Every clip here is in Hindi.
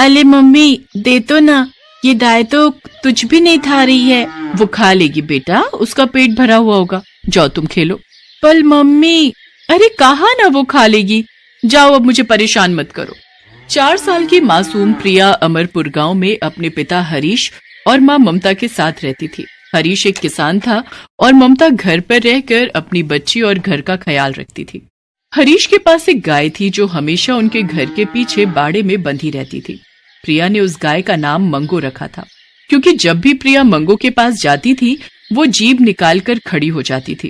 अले मम्मी दे तो ना, ये दाल तो तुझ भी नहीं खा रही है। वो खा लेगी बेटा, उसका पेट भरा हुआ होगा, जाओ तुम खेलो। पर मम्मी, अरे कहा ना वो खा लेगी, जाओ अब मुझे परेशान मत करो। 4 साल की मासूम प्रिया अमरपुर गांव में अपने पिता हरीश और मां ममता के साथ रहती थी। हरीश एक किसान था और ममता घर पर रहकर अपनी बच्ची और घर का ख्याल रखती थी। हरीश के पास एक गाय थी जो हमेशा उनके घर के पीछे बाड़े में बंधी रहती थी। प्रिया ने उस गाय का नाम मंगो रखा था, क्योंकि जब भी प्रिया मंगो के पास जाती थी वो जीभ निकालकर खड़ी हो जाती थी।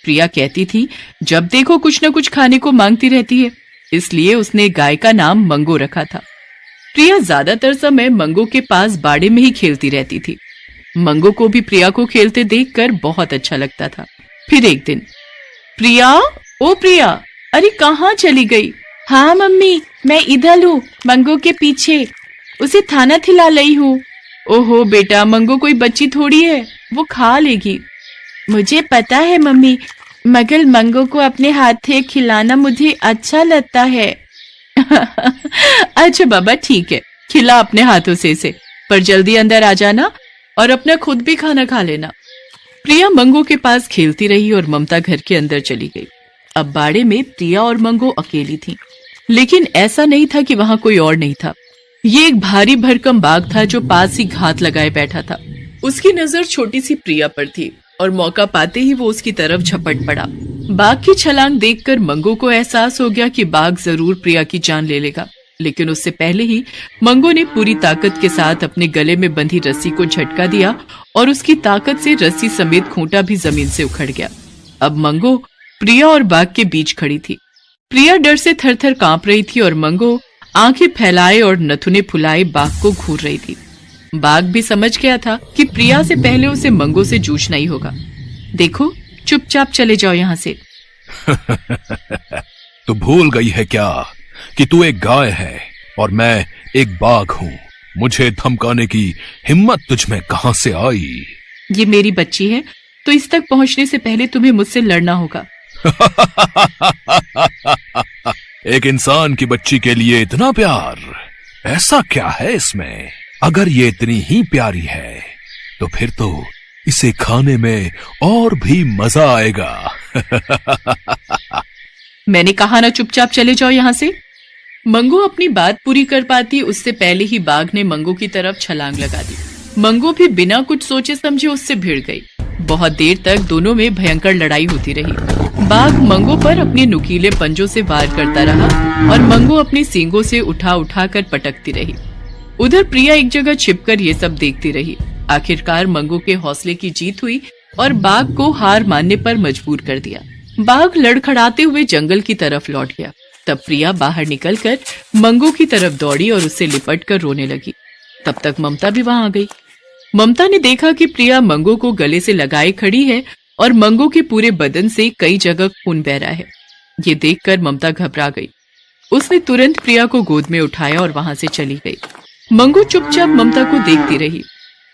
प्रिया कहती थी जब देखो कुछ न कुछ खाने को मांगती रहती है, इसलिए उसने गाय का नाम मंगो रखा था। प्रिया ज्यादातर समय मंगो के पास बाड़े में ही खेलती रहती थी। मंगो को भी प्रिया को खेलते देखकर बहुत अच्छा लगता था। फिर एक दिन, प्रिया, ओ प्रिया, अरे कहाँ चली गई? हाँ मम्मी, मैं इधर हूँ, मंगो के पीछे, उसे खाना खिला रही हूँ। ओहो बेटा, मंगो कोई बच्ची थोड़ी है, वो खा लेगी। मुझे पता है मम्मी, मगर मंगो को अपने हाथ से खिलाना मुझे अच्छा लगता है। अच्छा बाबा ठीक है, खिला अपने हाथों से इसे, पर जल्दी अंदर आ जाना और अपना खुद भी खाना खा लेना। प्रिया मंगो के पास खेलती रही और ममता घर के अंदर चली गई। अब बाड़े में प्रिया और मंगो अकेली थी, लेकिन ऐसा नहीं था कि वहां कोई और नहीं था। ये एक भारी भरकम बाघ था जो पास ही घात लगाए बैठा था। उसकी नजर छोटी सी प्रिया पर थी और मौका पाते ही वो उसकी तरफ झपट पड़ा। बाघ की छलांग देखकर मंगो को एहसास हो गया कि बाघ जरूर प्रिया की जान ले लेगा, लेकिन उससे पहले ही मंगो ने पूरी ताकत के साथ अपने गले में बंधी रस्सी को झटका दिया और उसकी ताकत से रस्सी समेत खूंटा भी जमीन से उखड़ गया। अब मंगो प्रिया और बाघ के बीच खड़ी थी। प्रिया डर से थर-थर कांप रही थी और मंगो आंखें फैलाए और नथुने फुलाए बाघ को घूर रही थी। बाघ भी समझ गया था कि प्रिया से पहले उसे मंगो से जूझना ही होगा। देखो, चुपचाप चले जाओ यहाँ से। तू भूल गई है क्या कि तू एक गाय है और मैं एक बाघ हूँ? मुझे धमकाने की हिम्मत तुझ में कहां से आई? ये मेरी बच्ची है, तो इस तक पहुंचने से पहले तुम्हें मुझसे लड़ना होगा। एक इंसान की बच्ची के लिए इतना प्यार, ऐसा क्या है इसमें? अगर ये इतनी ही प्यारी है तो फिर तो इसे खाने में और भी मजा आएगा। मैंने कहा ना चुपचाप चले जाओ यहाँ से। मंगो अपनी बात पूरी कर पाती उससे पहले ही बाघ ने मंगो की तरफ छलांग लगा दी। मंगो भी बिना कुछ सोचे समझे उससे भिड़ गई। बहुत देर तक दोनों में भयंकर लड़ाई होती रही। बाघ मंगो पर अपने नुकीले पंजों से वार करता रहा और मंगो अपनी सींगों से उठा उठा कर पटकती रही। उधर प्रिया एक जगह छिपकर ये सब देखती रही। आखिरकार मंगो के हौसले की जीत हुई और बाघ को हार मानने पर मजबूर कर दिया। बाघ लड़खड़ाते हुए जंगल की तरफ लौट गया। तब प्रिया बाहर निकलकर मंगो की तरफ दौड़ी और उससे लिपटकर रोने लगी। तब तक ममता भी वहां आ गई। ममता ने देखा कि प्रिया मंगो को गले से लगाए खड़ी है और मंगो के पूरे बदन से कई जगह खून बह रहा है। ये देखकर ममता घबरा गई। उसने तुरंत प्रिया को गोद में उठाया और वहां से चली गई। मंगो चुपचाप ममता को देखती रही।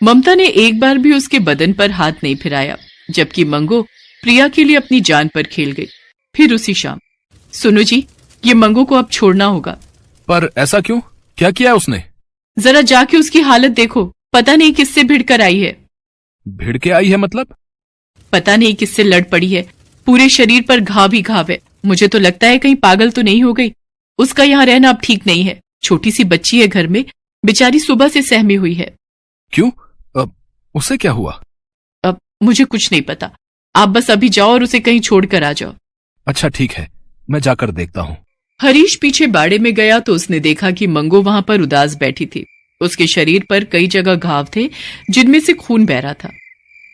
ममता ने एक बार भी उसके बदन पर हाथ नहीं फिराया, जबकि मंगो प्रिया के लिए अपनी जान पर खेल गई। फिर उसी शाम, सुनो जी, ये मंगो को अब छोड़ना होगा। पर ऐसा क्यों? क्या किया उसने? जरा जाके उसकी हालत देखो, पता नहीं किससे भिड़ कर आई है। भिड़ के आई है मतलब? पता नहीं किससे लड़ पड़ी है। पूरे शरीर पर घाव ही घाव है। मुझे तो लगता है कहीं पागल तो नहीं हो गई। उसका यहाँ रहना अब ठीक नहीं है। छोटी सी बच्ची है घर में, बेचारी सुबह से सहमी हुई है। क्यों? उसे क्या हुआ? अब मुझे कुछ नहीं पता। आप बस अभी जाओ और उसे कहीं छोड़कर आ जाओ। अच्छा ठीक है, मैं जाकर देखता हूँ। हरीश पीछे बाड़े में गया तो उसने देखा कि मंगो वहां पर उदास बैठी थी। उसके शरीर पर कई जगह घाव थे जिनमें से खून बह रहा था।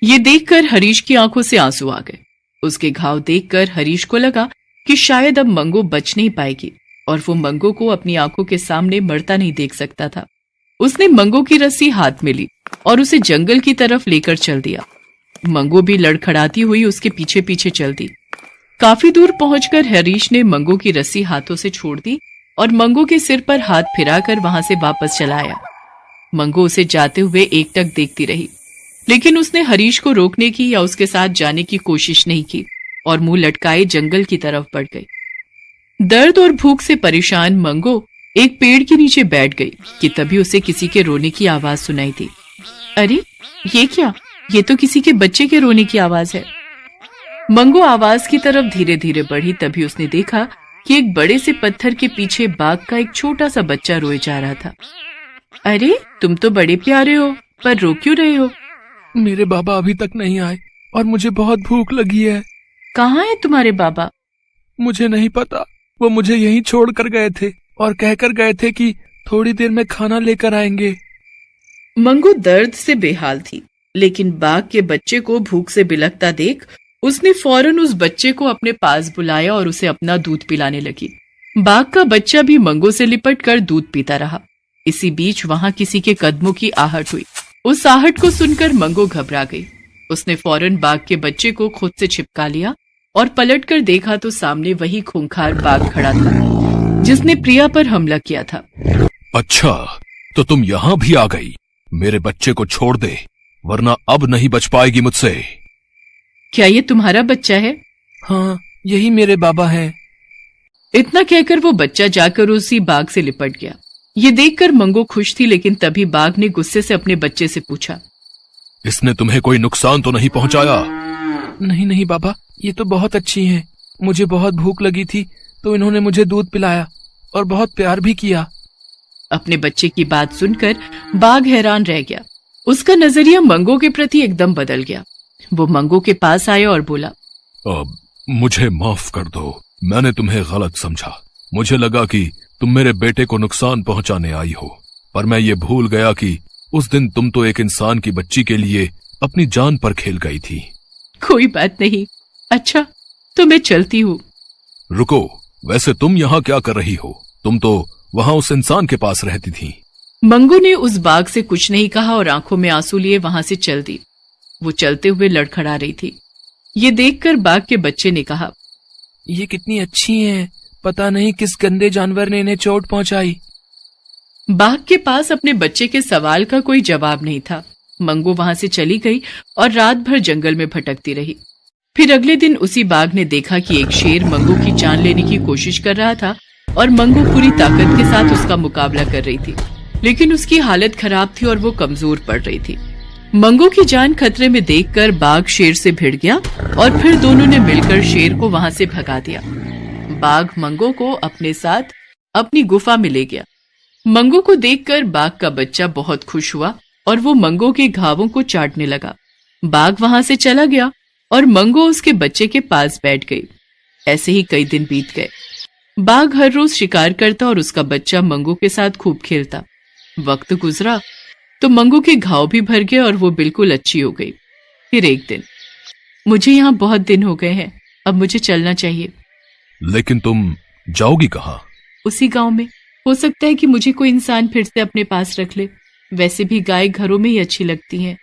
ये देखकर हरीश की आंखों से आंसू आ गए। उसके घाव देखकर हरीश को लगा कि शायद अब मंगो बच नहीं पाएगी और वो मंगो को अपनी आंखों के सामने मरता नहीं देख सकता था। उसने मंगो की रस्सी हाथ में ली और उसे जंगल की तरफ लेकर चल दिया। मंगो भी लड़खड़ाती हुई उसके पीछे पीछे चल दी। काफी दूर पहुंचकर हरीश ने मंगो की रस्सी हाथों से छोड़ दी और मंगो के सिर पर हाथ फिराकर वहां से वापस चला आया। मंगो उसे जाते हुए एकटक देखती रही, लेकिन उसने हरीश को रोकने की या उसके साथ जाने की कोशिश नहीं की और मुंह लटकाए जंगल की तरफ बढ़ गई। दर्द और भूख से परेशान मंगो एक पेड़ के नीचे बैठ गई कि तभी उसे किसी के रोने की आवाज सुनाई दी। अरे ये क्या? ये तो किसी के बच्चे के रोने की आवाज है। मंगो आवाज की तरफ धीरे धीरे बढ़ी, तभी उसने देखा कि एक बड़े से पत्थर के पीछे बाघ का एक छोटा सा बच्चा रोए जा रहा था। अरे तुम तो बड़े प्यारे हो, पर रो क्यों रहे हो? मेरे बाबा अभी तक नहीं आए और मुझे बहुत भूख लगी है। कहाँ है तुम्हारे बाबा? मुझे नहीं पता, वो मुझे यहीं छोड़ कर गए थे और कहकर गए थे कि थोड़ी देर में खाना लेकर आएंगे। मंगो दर्द से बेहाल थी, लेकिन बाघ के बच्चे को भूख से बिलखता देख उसने फौरन उस बच्चे को अपने पास बुलाया और उसे अपना दूध पिलाने लगी। बाघ का बच्चा भी मंगो से लिपट कर दूध पीता रहा। इसी बीच वहां किसी के कदमों की आहट हुई। उस आहट को सुनकर मंगो घबरा गई। उसने फौरन बाघ के बच्चे को खुद से चिपका लिया और पलटकर देखा तो सामने वही खूंखार बाघ खड़ा था जिसने प्रिया पर हमला किया था। अच्छा, तो तुम यहाँ भी आ गई। मेरे बच्चे को छोड़ दे, वरना अब नहीं बच पाएगी मुझसे। क्या ये तुम्हारा बच्चा है? हाँ, यही मेरे बाबा हैं। इतना कहकर वो बच्चा जाकर उसी बाघ से लिपट गया। ये देखकर मंगो खुश थी, लेकिन तभी बाघ ने गुस्से से अपने बच्चे से पूछा, इसने तुम्हें कोई नुकसान तो नहीं पहुंचाया? नहीं नहीं बाबा, ये तो बहुत अच्छी हैं। मुझे बहुत भूख लगी थी तो इन्होंने मुझे दूध पिलाया और बहुत प्यार भी किया। अपने बच्चे की बात सुनकर बाघ हैरान रह गया। उसका नजरिया मंगो के प्रति एकदम बदल गया। वो मंगो के पास आया और बोला, अब मुझे माफ कर दो, मैंने तुम्हें गलत समझा। मुझे लगा कि तुम मेरे बेटे को नुकसान पहुंचाने आई हो, पर मैं ये भूल गया कि उस दिन तुम तो एक इंसान की बच्ची के लिए अपनी जान पर खेल गई थी। कोई बात नहीं। अच्छा, तो मैं चलती हूँ। रुको, वैसे तुम यहाँ क्या कर रही हो? तुम तो वहाँ उस इंसान के पास रहती थी। मंगो ने उस बाघ से कुछ नहीं कहा और आंखों में आंसू लिए वहां से चल दी। वो चलते हुए लड़खड़ा रही थी। ये देखकर बाघ के बच्चे ने कहा, ये कितनी अच्छी हैं, पता नहीं किस गंदे जानवर ने इन्हें चोट पहुंचाई। बाघ के पास अपने बच्चे के सवाल का कोई जवाब नहीं था। मंगो वहां से चली गई और रात भर जंगल में भटकती रही। फिर अगले दिन उसी बाघ ने देखा कि एक शेर मंगो की जान लेने की कोशिश कर रहा था और मंगो पूरी ताकत के साथ उसका मुकाबला कर रही थी, लेकिन उसकी हालत खराब थी और वो कमजोर पड़ रही थी। मंगो की जान खतरे में देखकर बाघ शेर से भिड़ गया और फिर दोनों ने मिलकर शेर को वहां से भगा दिया। बाघ मंगो को अपने साथ अपनी गुफा में ले गया। मंगो को देखकर बाघ का बच्चा बहुत खुश हुआ और वो मंगो के घावों को चाटने लगा। बाघ वहां से चला गया और मंगो उसके बच्चे के पास बैठ गई। ऐसे ही कई दिन बीत गए। बाघ हर रोज शिकार करता और उसका बच्चा मंगो के साथ खूब खेलता। वक्त गुजरा तो मंगो के घाव भी भर गए और वो बिल्कुल अच्छी हो गई। फिर एक दिन, मुझे यहाँ बहुत दिन हो गए हैं, अब मुझे चलना चाहिए। लेकिन तुम जाओगी कहाँ? उसी गांव में। हो सकता है कि मुझे कोई इंसान फिर से अपने पास रख ले। वैसे भी गाय घरों में ही अच्छी लगती हैं,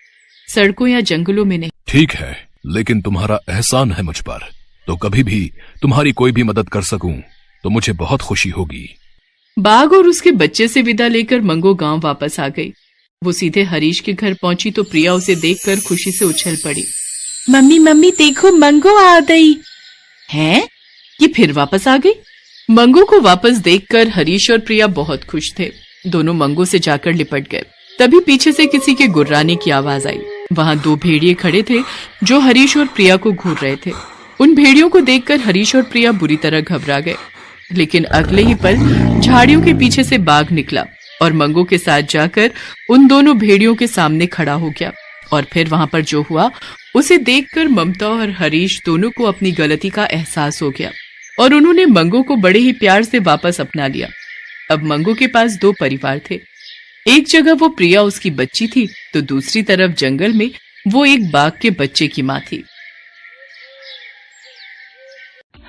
सड़कों या जंगलों में नहीं। ठीक है, लेकिन तुम्हारा एहसान है मुझ पर, तो कभी भी तुम्हारी कोई भी मदद कर सकूं तो मुझे बहुत खुशी होगी। बाघ और उसके बच्चे से विदा लेकर मंगो गांव वापस आ गई। वो सीधे हरीश के घर पहुंची तो प्रिया उसे देखकर खुशी से उछल पड़ी। मम्मी मम्मी देखो, मंगो आ गई। हैं? ये फिर वापस आ गई? मंगो को वापस देखकर हरीश और प्रिया बहुत खुश थे। दोनों मंगो से जाकर लिपट गए। तभी पीछे से किसी के गुर्राने की आवाज आई। वहां दो भेड़िए खड़े थे जो हरीश और प्रिया को घूर रहे थे। उन भेड़ियों को देखकर हरीश और प्रिया बुरी तरह घबरा गए, लेकिन अगले ही पल झाड़ियों के पीछे से बाघ निकला और मंगो के साथ जाकर उन दोनों भेड़ियों के सामने खड़ा हो गया। और फिर वहां पर जो हुआ उसे देखकर ममता और हरीश दोनों को अपनी गलती का एहसास हो गया और उन्होंने मंगो को बड़े ही प्यार से वापस अपना लिया। अब मंगो के पास दो परिवार थे। एक जगह वो प्रिया उसकी बच्ची थी तो दूसरी तरफ जंगल में वो एक बाघ के बच्चे की माँ थी।